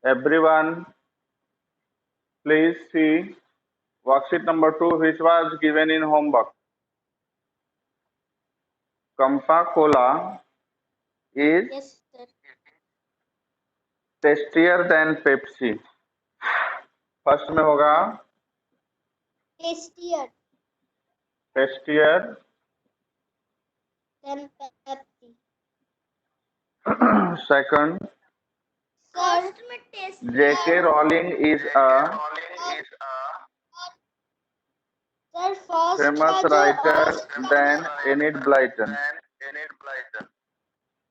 Everyone, please see worksheet number 2, which was given in homework. Coca-Cola is Yes, sir. tastier than Pepsi. First में होगा Tastier tastier. than Pepsi. Second, Sir, J.K. Rowling is a sir, first famous was writer than Enid Blyton.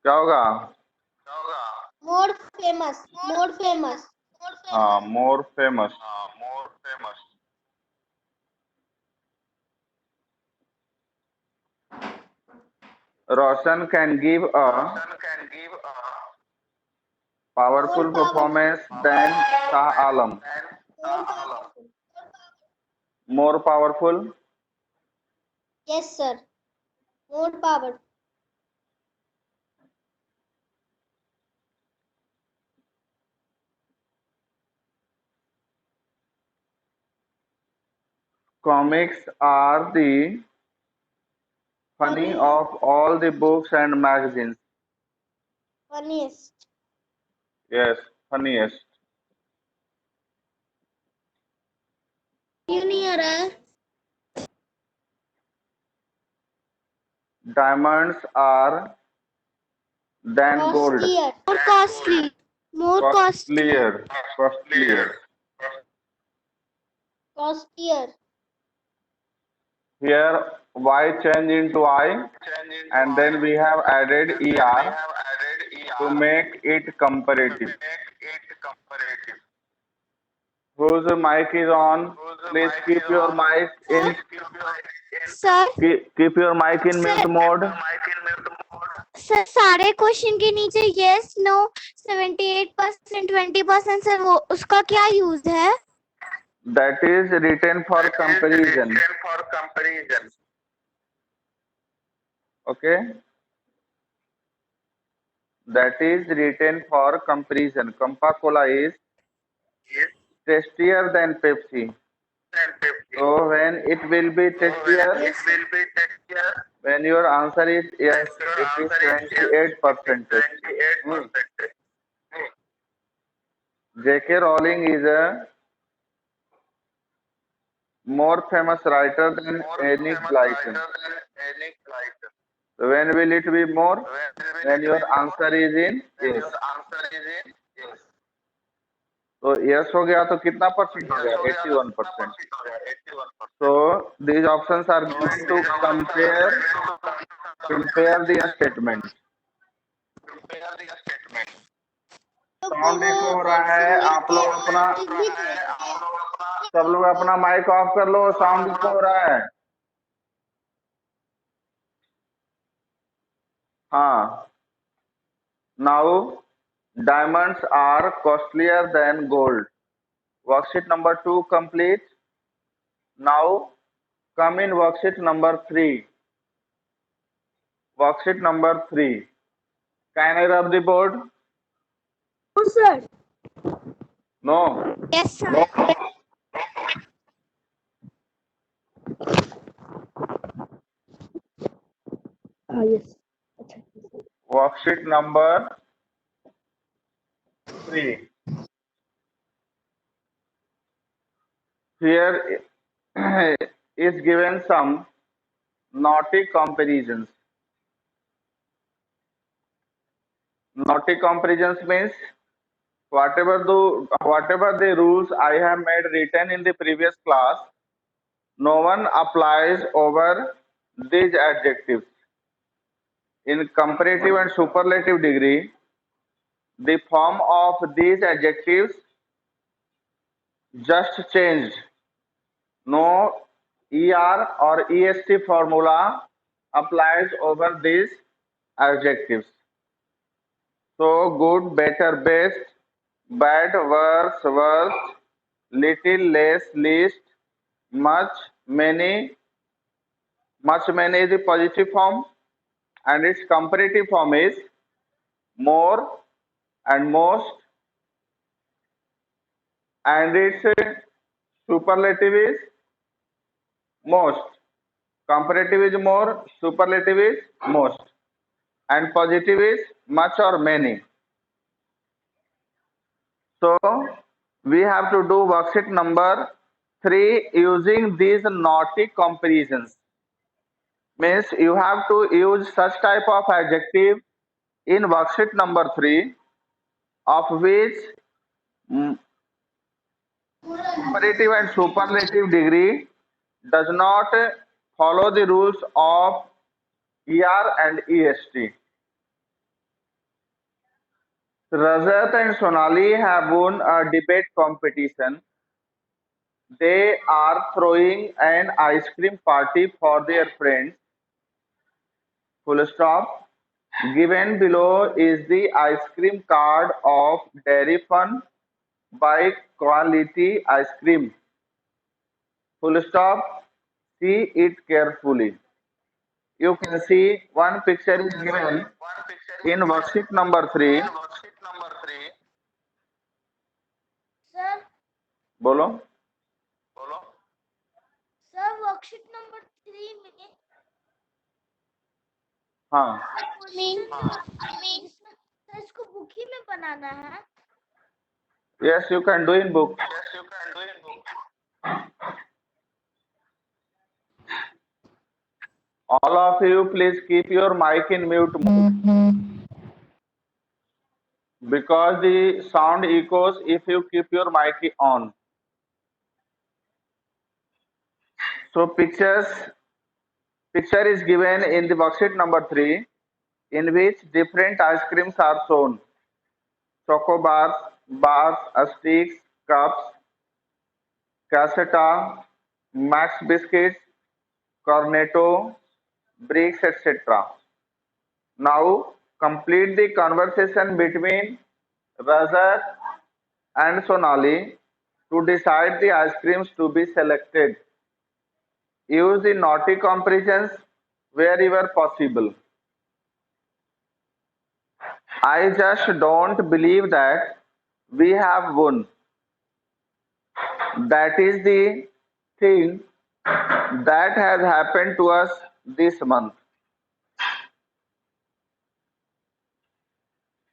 क्या होगा? more famous, more famous. हाँ, more famous. Roshan can give a powerful More powerful. performance than Shah Alam. More powerful. More powerful. Yes, sir. More powerful. Comics are the funny of all the books and magazines. Funniest. Yes, funniest. क्यों नहीं आ रहा है? Diamonds are than gold. Costlier. More costly. More costly. Costlier. Costlier. Costlier. Here Y change into I, and then we have added ER to make it comparative. Whose mic is on? Please keep your mic in. Sir, Keep your mic in mute mode. Sir सारे question के नीचे yes no 78% 20% sir वो उसका क्या use है? That is written for comparison. Okay? That is written for comparison. Coca-Cola is tastier than Pepsi. So when it will be tastier, when your answer is yes, it is 28%. J.K. Rowling is a more famous writer than Enid Blyton. So when will it be more? When your answer is in yes. तो yes हो गया तो कितना percent हो गया? 81%. So these options are given to compare the statement. Sound echo हो रहा है. आप लोग अपना सब लोग अपना माइक ऑफ कर लो. साउंड एको हो रहा है. हाँ. Now diamonds are costlier than gold. Worksheet number 2 complete. Now come in worksheet number 3. Worksheet number 3. Can I rub the board? No, sir. No. Yes, sir. Yes. Worksheet number 3. Here is given some naughty comparisons. Naughty comparisons means whatever the rules I have made written in the previous class, no one applies over these adjectives. In comparative and superlative degree, the form of these adjectives just changed. No ER or EST formula applies over these adjectives. So good, better, best, bad, worse, worst, little, less, least, much, many. Much, many is the positive form, and its comparative form is more and most and its superlative is most. Comparative is more, superlative is most, and positive is much or many. So we have to do worksheet number 3 using these naughty comparisons. Means you have to use such type of adjective in worksheet number 3 of which comparative and superlative degree does not follow the rules of ER and EST. Rajat and Sonali have won a debate competition. They are throwing an ice cream party for their friends. Full stop. Given below is the ice cream card of Dairy Fun by Quality Ice Cream. Full stop. See it carefully. You can see one picture is given in worksheet number 3. Sir बोलो. Sir worksheet number 3 में हाँ. Question sir इसको book ही में बनाना है. Yes, you can do in book. All of you, please keep your mic in mute mode because the sound echoes if you keep your mic on. So picture is given in the worksheet number 3 in which different ice creams are shown. Choco bars, bars, sticks, cups, cassetta, Max biscuits, Cornetto, bricks, etc. Now complete the conversation between Rajat and Sonali to decide the ice creams to be selected. Use the naughty comparisons wherever possible. I just don't believe that we have won. That is the thing that has happened to us this month.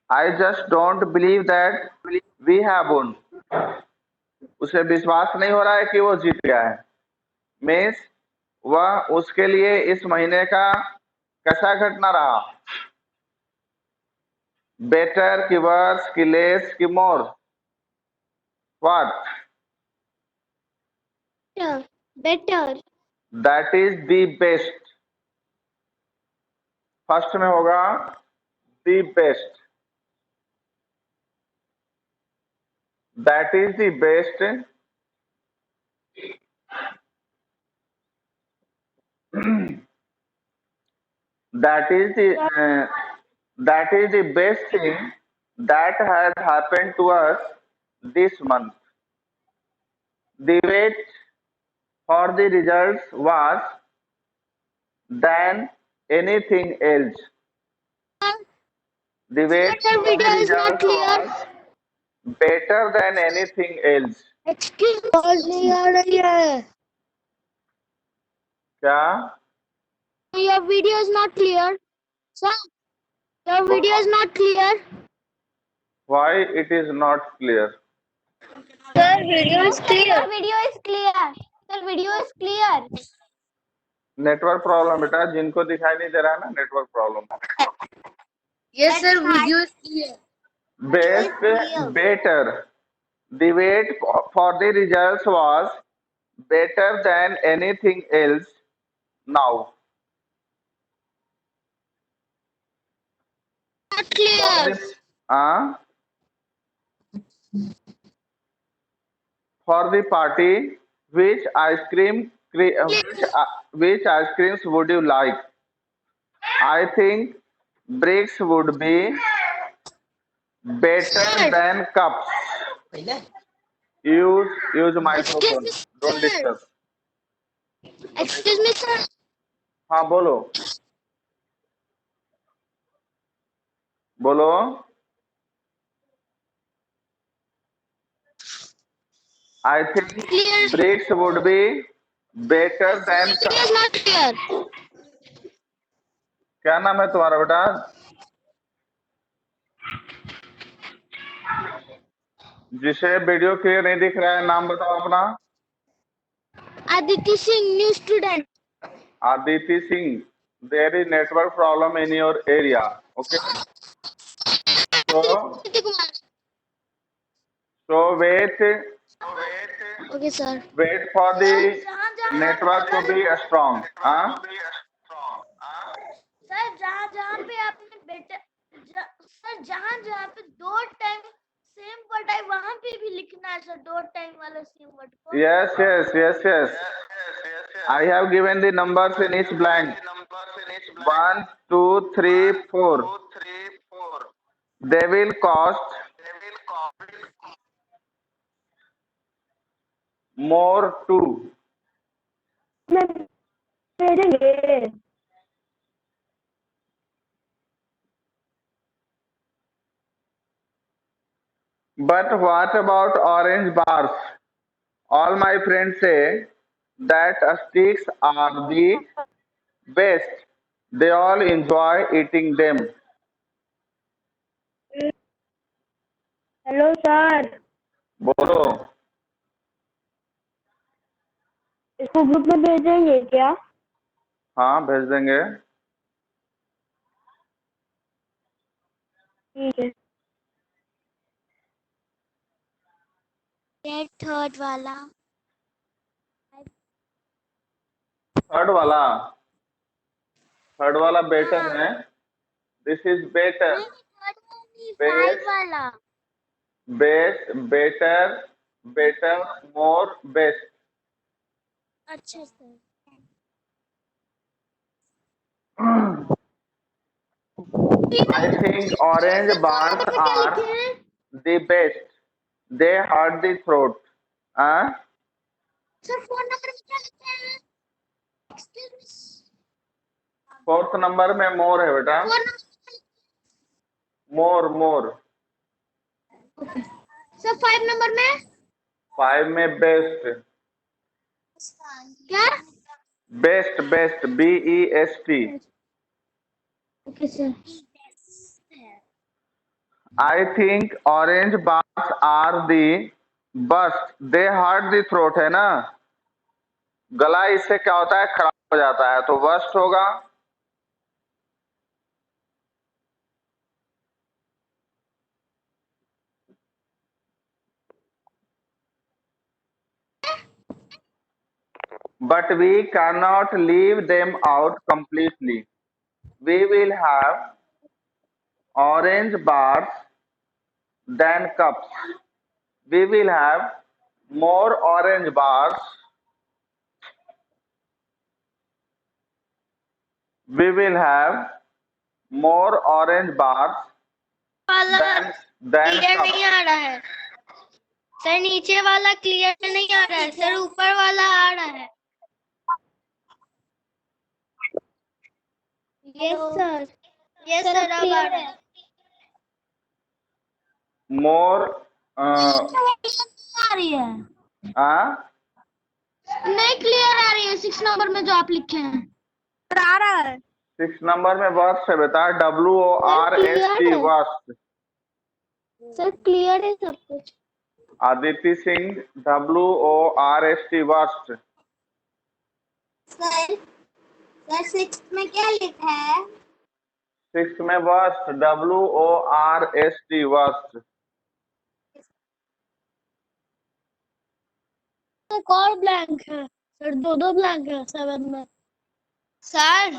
I just don't believe that we have won. उसे विश्वास नहीं हो रहा है कि वो जीत गया है. मीन्स वह उसके लिए इस महीने का कैसा घटना रहा. बेटर की वर्स की लेस की more. What. Better. That is the best. First में होगा the best. That is the best. that is the best thing that has happened to us this month. The wait for the results was than anything else. The wait Sir, for the video is not results clear. was better than anything else. Excuse me. Call नहीं आ रही है. क्या. Your video is not clear. Sir, your video is not clear. Why it is not clear? Sir, video is clear. Sir, video is clear. Sir, video is clear. Network problem बेटा. जिनको दिखाई नहीं दे रहा है ना, network problem. Yes, sir, video is clear. Best, better. The wait for the results was better than anything else now. Not clear. Uh, for the party, which which ice creams would you like? I think bricks would be better than cups. Use microphone. Don't discuss. Excuse me, sir. हाँ बोलो. बोलो. I think Clear. bricks would be better than. It is not clear. क्या नाम है तुम्हारा बेटा? जिसे video clear नहीं दिख रहा है, नाम बताओ अपना। Aditi Singh, new student. Aditi Singh. There is network problem in your area. Okay. So Aditi Kumar. wait Okay, sir. for the network to be strong. हाँ? सर जहाँ पे आपने बेटा सर जहाँ पे दो टाइम सेम वर्ड है वहाँ पे भी लिखना है सर, दो टाइम वाला सेम वर्ड को। Yes. I have given the numbers in each blank. 1, 2, 3, 4. They will cost more too. But what about orange bars? All my friends say that sticks are the best. They all enjoy eating them. Hello sir, बोलो। इसको group में भेजेंगे क्या? हाँ, भेज देंगे। ठीक है। थर्ड वाला थर्ड वाला बेटर है। This is better. फाइव वाला बेस्ट, बेटर, मोर, बेस्ट। अच्छा sir. I think orange bars are the best. They hurt the throat. हाँ? सर फोन नंबर क्या लिखते हैं? फोर्थ नंबर में मोर है बेटा। मोर। सर 5 नंबर में? 5 में बेस्ट। क्या? Best, BEST। Okay sir. I think orange bars are the best. They hurt the throat है ना। गला इससे क्या होता है, खराब हो जाता है, तो वर्स्ट होगा। But we cannot leave them out completely. We will have orange bars than cups. We will have more orange bars. We will have more orange bars than clear cups. नहीं आ रहा है सर, नीचे वाला clear नहीं आ रहा है sir, ऊपर वाला आ रहा है। यस सर अब आ रहा है। More आ रही है नहीं, क्लियर आ रही है 6 नंबर में जो आप लिखे हैं। आ रहा है 6 नंबर में वर्स्ट है बेटा। WORST worst. सर क्लियर है सब कुछ। Aditya Singh WORST worst. Sir 6 में क्या लिखा है? 6 में वर्स्ट, WORST वर्स्ट। एक और ब्लैंक है सर, दो ब्लैंक है 7 में। सर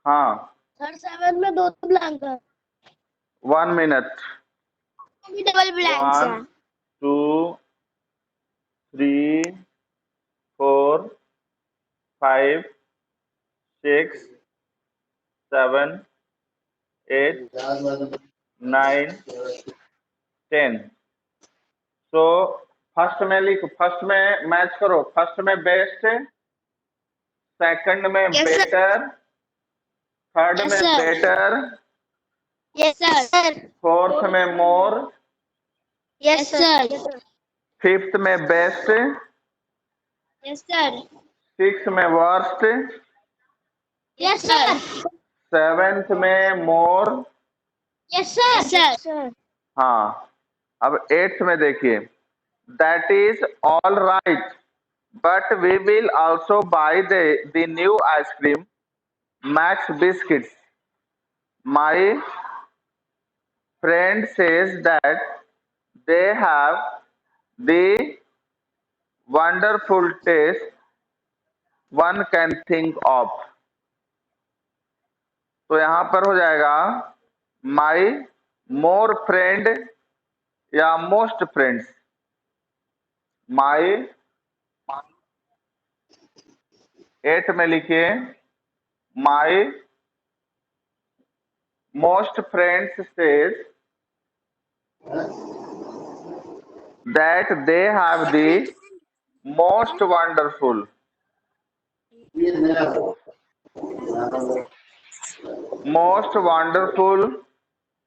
हाँ, सर 7 में दो ब्लैंक है। 1 मिनट। Double blank 1 2 3 4 5 6 7 8 9 10। तो फर्स्ट में लिखो, फर्स्ट में मैच करो। फर्स्ट में बेस्ट, सेकंड में बेटर, थर्ड में बेटर, यस सर। फोर्थ में मोर, यस सर। 5th में बेस्ट, यस सर। 6th में वर्स्ट, यस सर। 7th में मोर। Yes sir. हाँ, अब 8th में देखिए, that is all right but we will also buy the new ice cream max biscuits. My friend says that they have the wonderful taste one can think of। तो यहां पर हो जाएगा माई मोर फ्रेंड या मोस्ट फ्रेंड्स। माई 8 में लिखिए my most friends says that they have the most wonderful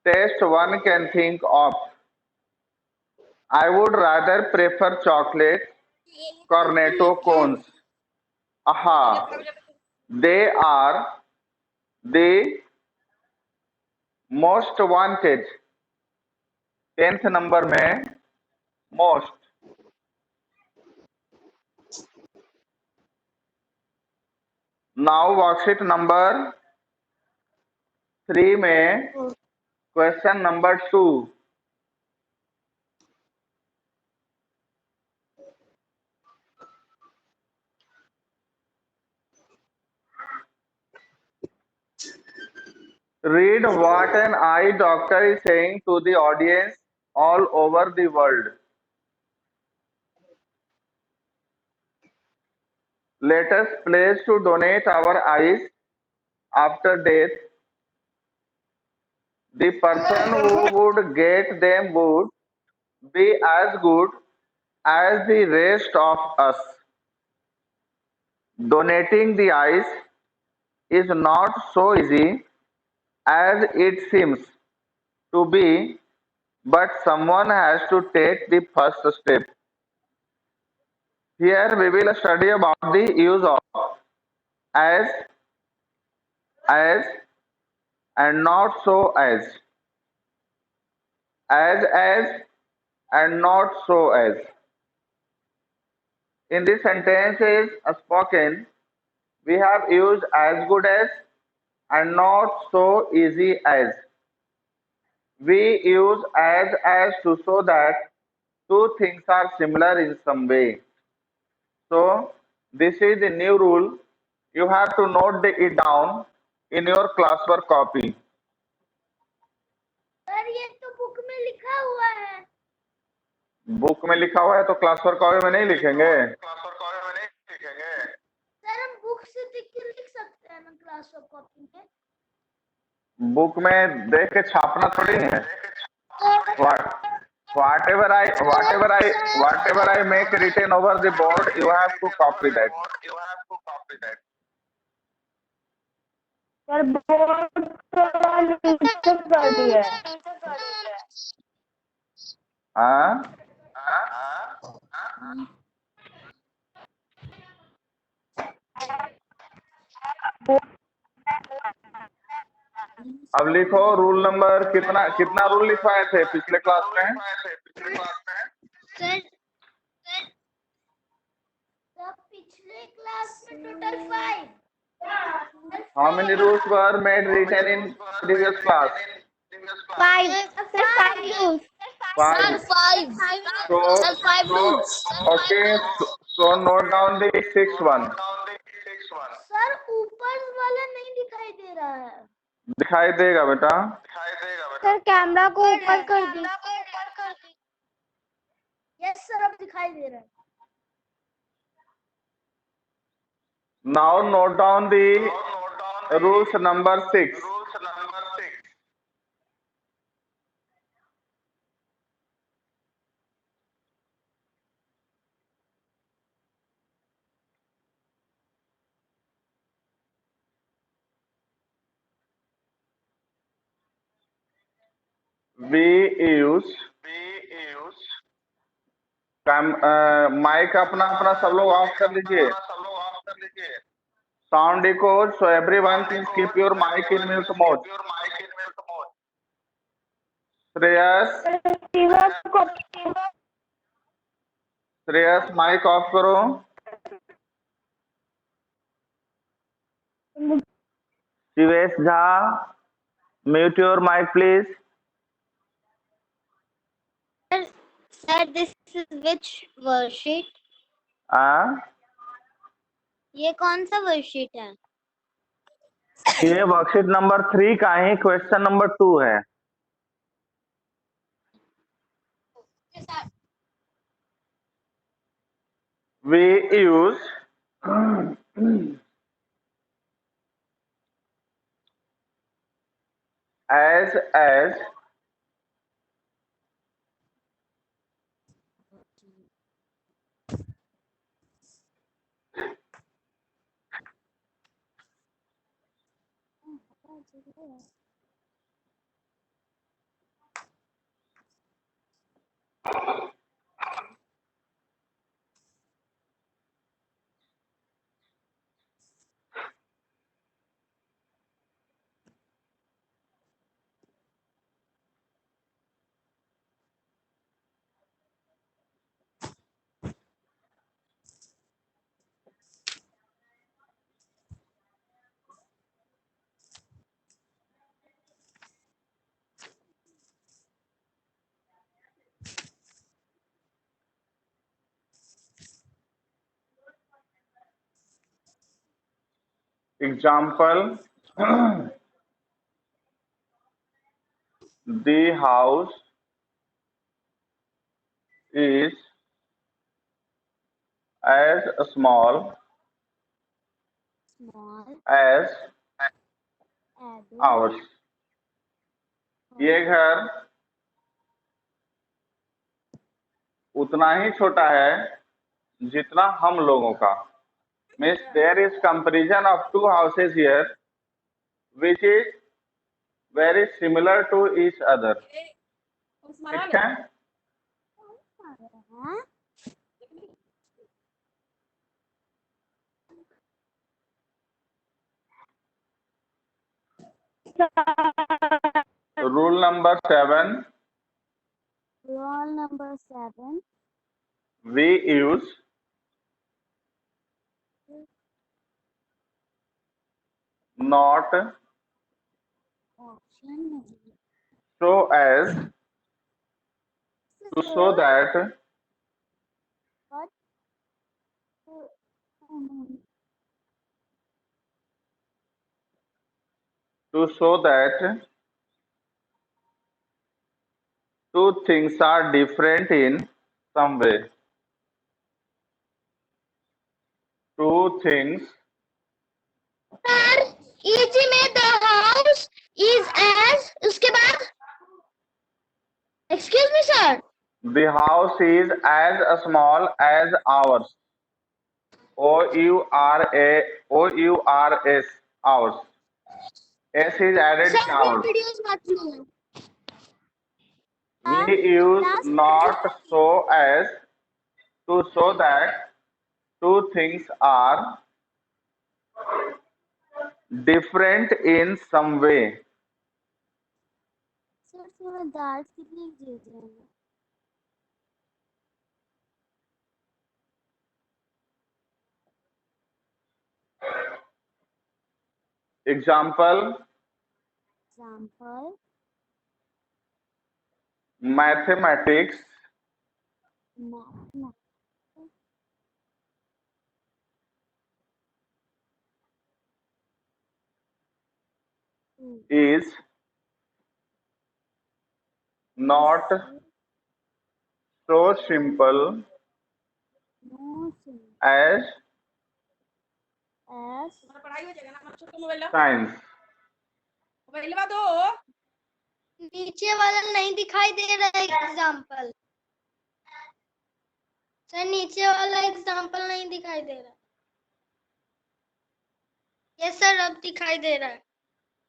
taste one can think of। I would rather prefer chocolate cornetto cones। Aha, they are the most wanted। 10th number में most। Now worksheet number 3 में question number 2। Read what an eye doctor is saying to the audience all over the world। Let us pledge to donate our eyes after death। The person who would get them would be as good as the rest of us। Donating the eyes is not so easy as it seems to be, but someone has to take the first step। Here we will study about the use of as and not so as and not so as। In the sentences spoken, we have used as good as and not so easy as। We use as to show that two things are similar in some way। So this is the new rule। You have to note it down in your classwork copy। Sir ये तो book में लिखा हुआ है। Book में लिखा हुआ है तो क्लासवर्क कॉपी में नहीं लिखेंगे? सर हम बुक से देख के लिख सकते हैं ना क्लासवर्क कॉपी में? बुक में देख के छापना थोड़ी है। Whatever I make written over the board, you have to copy that। Sir board थोड़ा नीचे कर दिया है। हाँ, अब लिखो रूल नंबर कितना रूल लिखवाए थे पिछले क्लास में? सर पिछले क्लास में total 5। How many rules were made written in previous class? 5 rules। 5। So, sir 5 rules। okay, so note down the 6th one। Sir ऊपर वाला नहीं दिखाई दे रहा है। दिखाई देगा बेटा। सर कैमरा को ऊपर कर दी। यस सर अब दिखाई दे रहा है। Now note down the rules number 6। We use mic अपना अपना सब लोग ऑफ कर लीजिए. Sound echoes, so everyone please keep your mic in mute mode. Shreyas, Shreyas mic off करो. Shivesh Jha, mute your mic please. Sir, this is which worksheet? ये कौन सा वर्कशीट है? ये वर्कशीट नंबर 3 का ही क्वेश्चन नंबर 2 है. We use as example. The house is as small as ours. ये घर उतना ही छोटा है जितना हम लोगों का. Means there is comparison of two houses here which is very similar to each other. ठीक है. Rule number 7. Rule number 7. We use not so as to show that two things are different in some way. Two things. Sir, each में the house is as उसके बाद. Excuse me, sir. The house is as small as ours. O-U-R-S, ours. S is added Sir, in ours. videos मत लो. We use not so as to show that two things are different in some way. Sir, थोड़ा dark कितनी दे देना. Example. Mathematics is not so simple as science. नीचे वाला नहीं दिखाई दे रहा है एग्जाम्पल. सर नीचे वाला एग्जाम्पल नहीं दिखाई दे रहा. यस सर, अब दिखाई दे रहा है.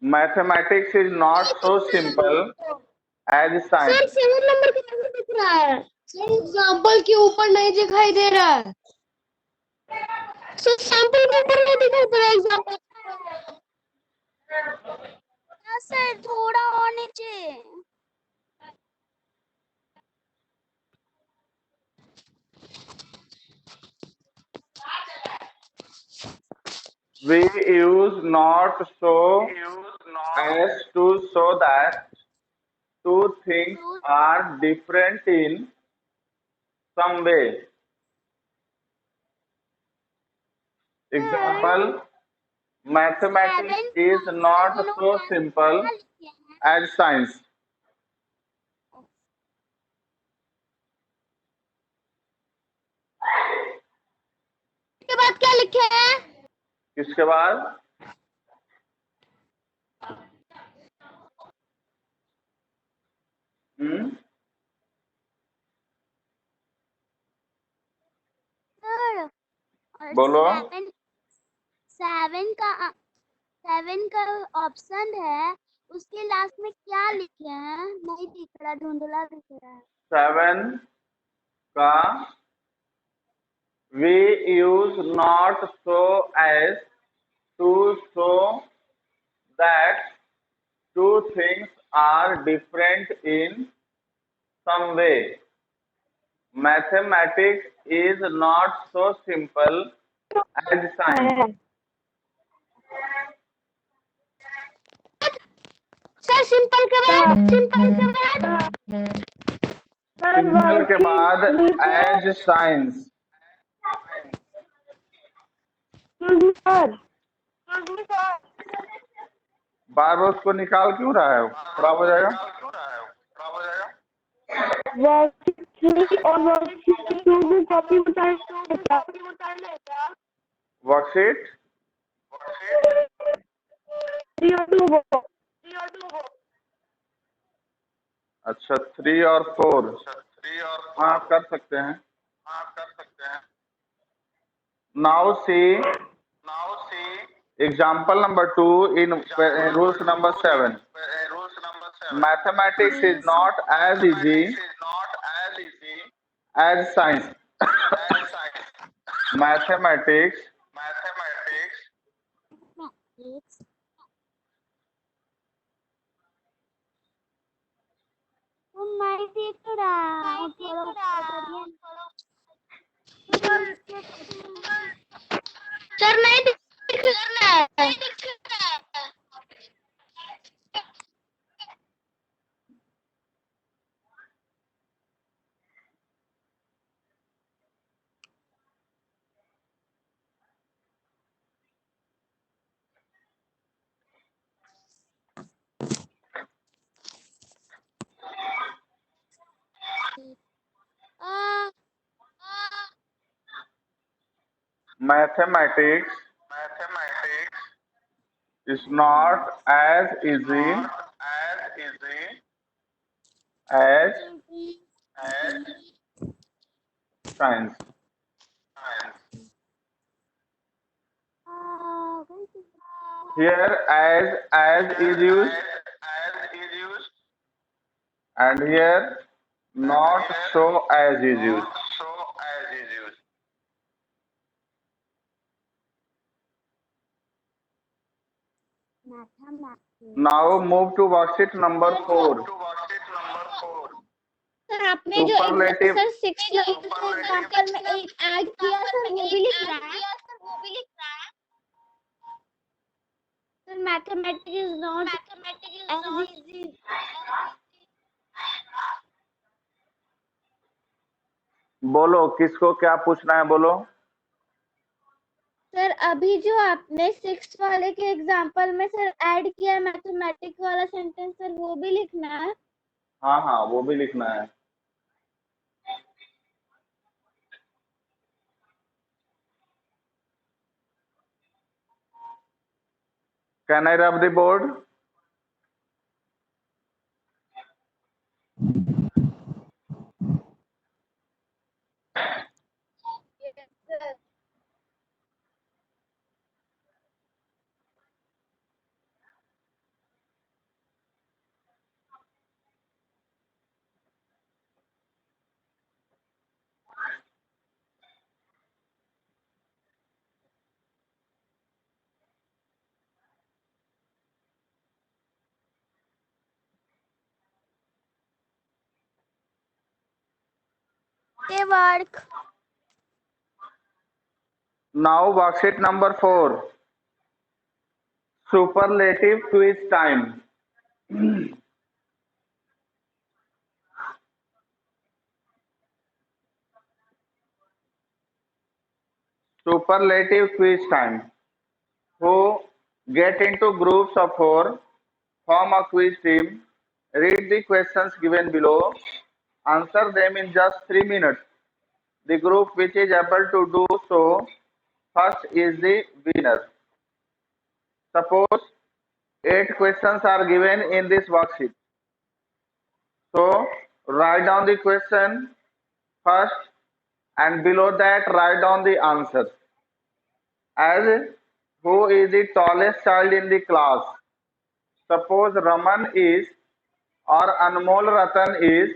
Mathematics is not so simple as sir science. 7 number कैसे दिख रहा है? एग्जाम्पल के ऊपर नहीं दिखाई दे रहा है। सैंपल के ऊपर नहीं दिखाई दे रहा है एग्जाम्पल। सर थोड़ा और नीचे। We use not so as to show that two things are different in some way. Example, mathematics is not so simple as science. के बाद क्या लिखे हैं? किसके बाद? सर बोलो। सेवन का ऑप्शन है, उसके लास्ट में क्या लिखे हैं? नहीं दिख रहा, धुंधला दिख रहा है। 7 का we use not so as to show that two things are different in some way. Mathematics is not so simple as science. Sir simple के बाद सिंपल के बाद as science. बार बार उसको निकाल क्यों रहा है? खराब हो जाएगा। वर्कशीट 3 अच्छा 3 और 4 हाँ कर सकते हैं। Now see example number 2 in rules number 7. Mathematics is not as easy as science. Mathematics नहीं दिख रहा, थोड़ा सर नहीं दिख रहा है। mathematics is not as easy as science. Here as is used and here not so as is used. Now move to worksheet number 4. Sir आपने जो Superlative सर 6 एग्जांपल में एक ऐड किया सर वो भी लिख रहा है। Sir mathematics is not as easy. बोलो किसको क्या पूछना है बोलो। सर अभी जो आपने 6 वाले के एग्जांपल में सर ऐड किया मैथमेटिक्स वाला सेंटेंस सर वो भी लिखना है। हाँ हाँ वो भी लिखना है। Can I rub the board? Okay, work. Now worksheet number 4. Superlative quiz time. Superlative quiz time. Who get into groups of 4, form a quiz team, read the questions given below, answer them in just 3 minutes. The group which is able to do so first is the winner. Suppose 8 questions are given in this worksheet. So write down the question first and below that write down the answer. As who is the tallest child in the class? Suppose Raman is or Anmol Ratan is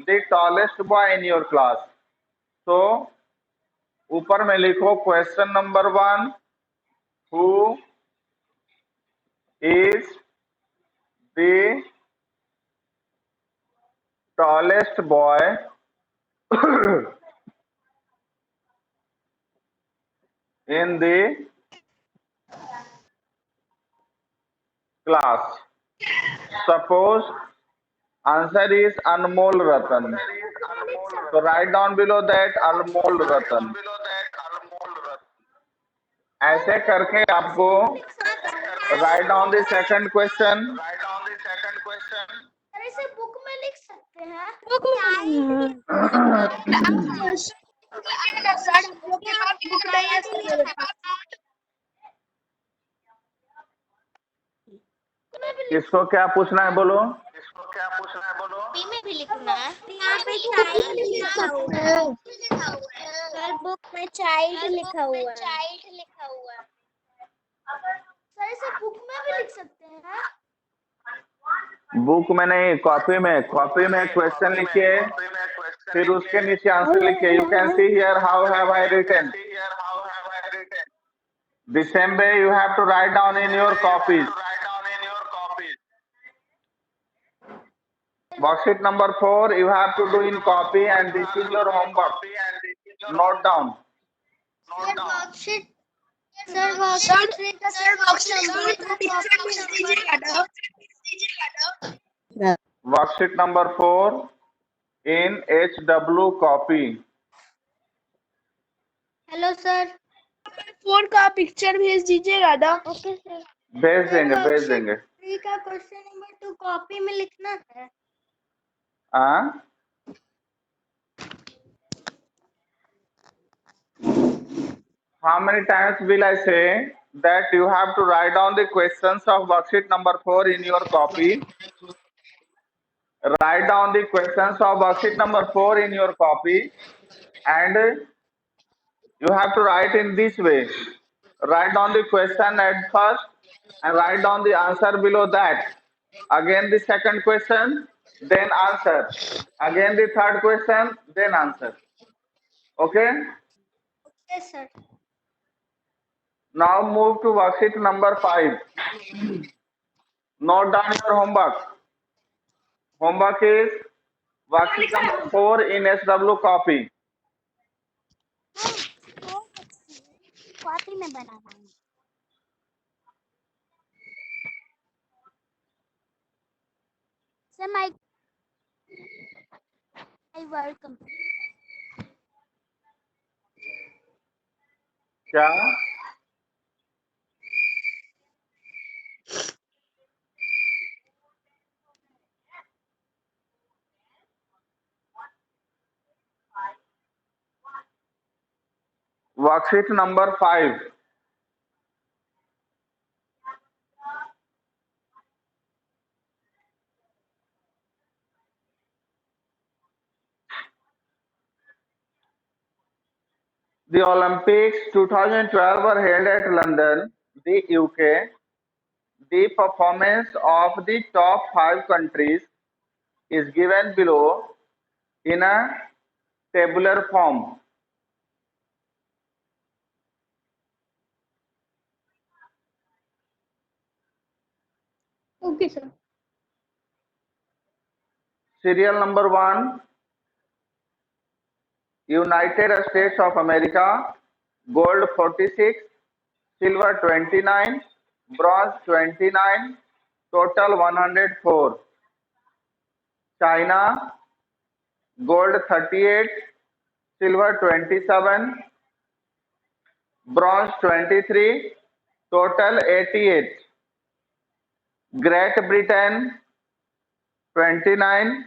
the tallest boy in your class. So ऊपर में लिखो question number 1, who is the tallest boy in the class? Suppose answer is Anmol Ratan. So write down below that Anmol Ratan. ऐसे करके आपको write down the second question. Sir इसे book में लिख सकते हैं. इसको क्या पूछना है बोलो. कॉपी में भी लिखना है. यहाँ पे चाइल्ड लिखा हुआ है. सर बुक में चाइल्ड लिखा हुआ है. सर इसे बुक में भी लिख सकते हैं. बुक में नहीं, कॉपी में. कॉपी में क्वेश्चन लिखिए, फिर उसके नीचे आंसर लिखिए. You can see here how have I written. The same way you have to write down in your copies. Worksheet number 4 you have to do in copy and this is your homework. Note down. Worksheet sir Worksheet number 4 in HW copy. Hello sir. 4 का picture भेज दीजिएगा ना. Okay sir. भेज देंगे. 3 का question number 2 copy में लिखना है. हाँ. How many times will I say that you have to write down the questions of worksheet number 4 in your copy? Write down the questions of worksheet number 4 in your copy and you have to write in this way. Write down the question at first and write down the answer below that. Again the second question, then answer. Again the third question, then answer. Okay? Okay sir. Now move to worksheet number 5. Note down your homework. Homework is worksheet number 4 in SW copy. Copy में बनाना है. Sir my welcome. क्या? Worksheet number 5. The Olympics 2012 were held at London, the UK. The performance of the top 5 countries is given below in a tabular form. Okay sir. Serial number 1, United States of America, gold 46, silver 29, bronze 29, total 104. China, gold 38, silver 27, bronze 23, total 88. Great Britain 29,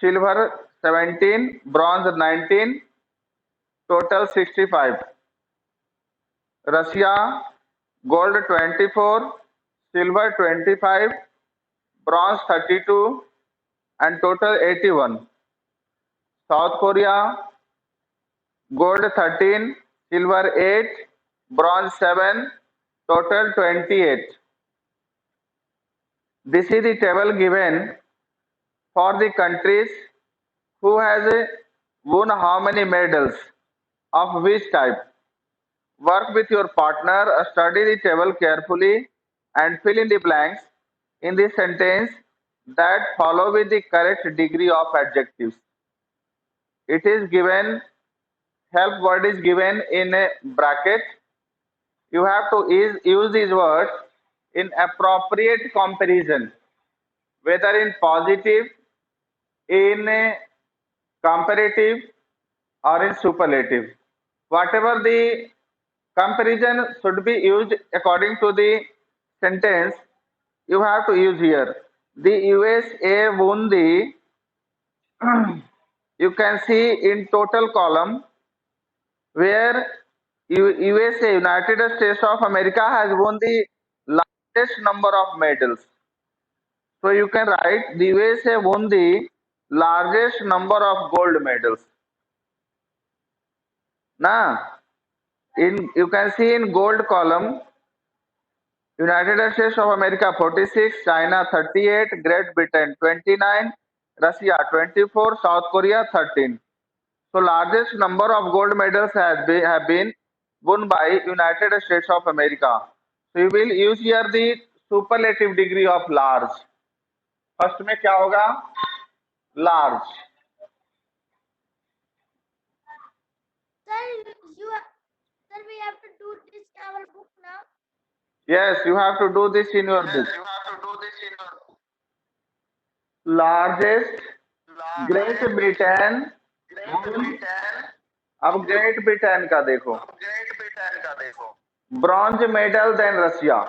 silver 17, bronze 19, total 65. Russia, gold 24, silver 25, bronze 32, and total 81. South Korea, gold 13, silver 8, bronze 7, total 28. This is the table given for the countries who has won how many medals of which type. Work with your partner, study the table carefully and fill in the blanks in the sentence that follow with the correct degree of adjectives. It is given, help word is given in a bracket. You have to use these words in appropriate comparison, whether in positive, in comparative, or in superlative. Whatever the comparison should be used according to the sentence, you have to use here. The USA won the you can see in total column where USA, United States of America, has won the largest number of medals. So you can write the USA won the largest number of gold medals. Now, you can see in gold column United States of America 46, China 38, Great Britain 29, Russia 24, South Korea 13. So largest number of gold medals have been won by United States of America. So you will use here the superlative degree of large. First में क्या होगा? Large. Sir, we have to do this in our book now. Yes, you have to do this in your book. Largest Great Britain. अब great Britain का देखो. Bronze medal then Russia.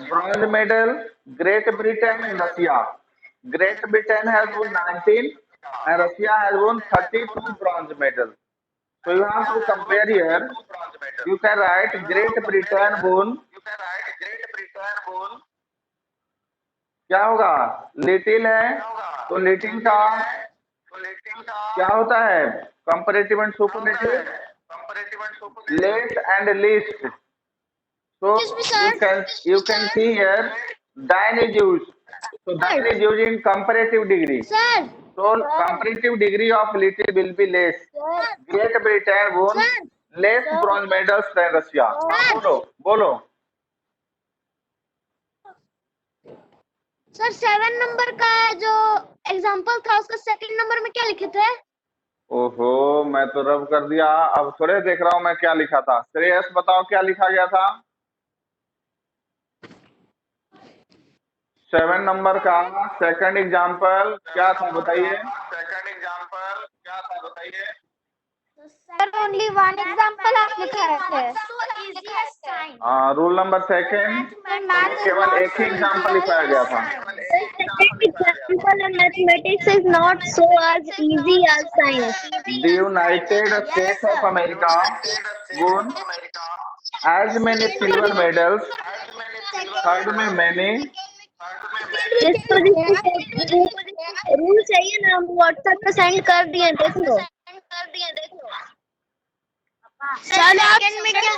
Bronze medal Great Britain and Russia. Great Britain has won 19 and Russia has won 32 bronze medals. So you have to compare here. You can write Great Britain won. क्या होगा? Little है तो little का क्या होता है? Comparative and superlative. Less and least. So you can see here than is used. So than is used in comparative degree. Sir. So comparative degree of little will be less. Great Britain won less bronze medals than Russia. बोलो. Sir 7 number का जो example था उसका second number में क्या लिखे थे? ओहो, मैं तो रब कर दिया. अब थोड़े देख रहा हूँ मैं क्या लिखा था. श्रेयस बताओ क्या लिखा गया था? 7 नंबर का सेकंड एग्जांपल क्या था बताइए? सर ओनली वन एग्जांपल आप लिखा है. हाँ, रूल नंबर सेकंड केवल एक ही एग्जांपल लिखाया गया था. Example in mathematics is not so as easy as science. The United States of America won as many silver medals, third में many. रूल चाहिए ना, हम व्हाट्सएप पे सेंड कर दिए, देख लो. सेकंड में क्या?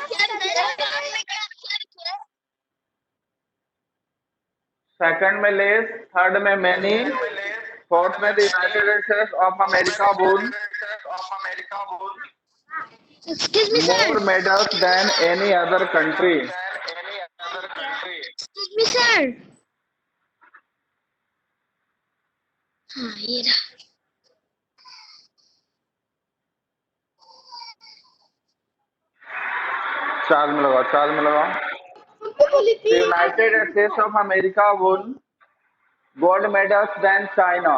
सेकंड में लेस, थर्ड में मैनी, फोर्थ में the United States of America won more medals than any other country. Excuse me, sir. हाँ, ये रहा. चार्ज में लगाओ, चार्ज में लगाओ। The United States of America won gold medals than China.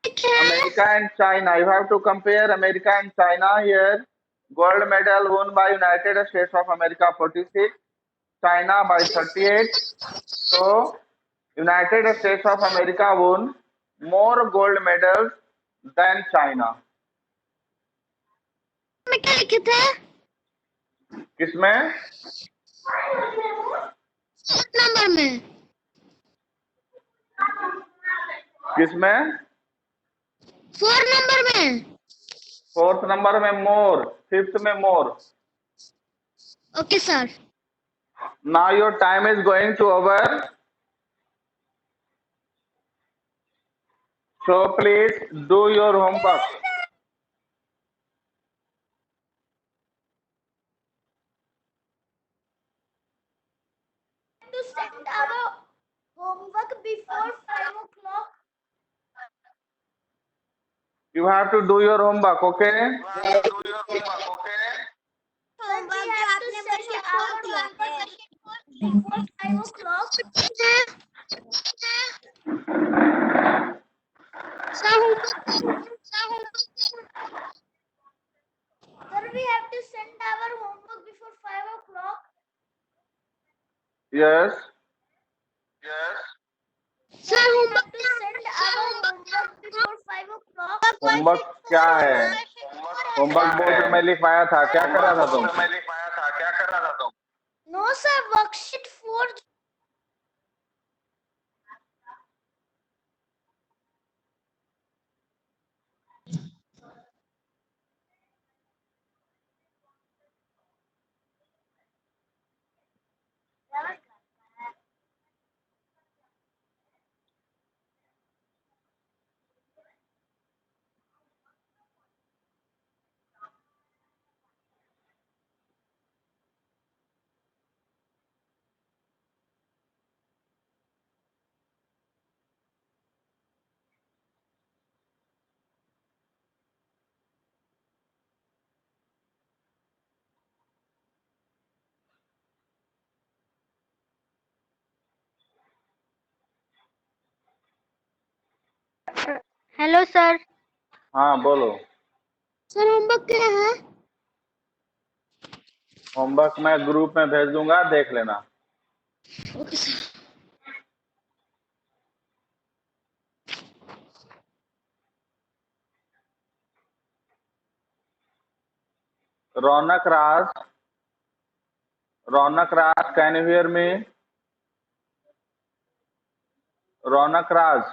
America and China. You have to compare America and China here. Gold medal won by United States of America 46, China by 38. So United States of America won more gold medals than China. में क्या लिखे थे? किसमें? 7 number में। किसमें? 4 number में। 4th number में more, 5th में more. Okay sir. Now your time is going to over. So please do your homework. To send our homework before 5 o'clock. You have to do your homework, okay? Homework जो आपने बच्चे छोड़ दिया है before 5 o'clock. Sir, we have to send our homework before 5 o'clock. Yes. Sir, we have to send our homework before 5 o'clock. Homework क्या है? Homework board पे मैं लिखवाया था, क्या कर रहा था तुम? No sir, worksheet 4. Hello sir. हाँ बोलो। सर होमवर्क क्या है? होमवर्क मैं ग्रुप में भेज दूंगा, देख लेना। Okay sir. Raunak Raj, can you hear me? Raunak Raj,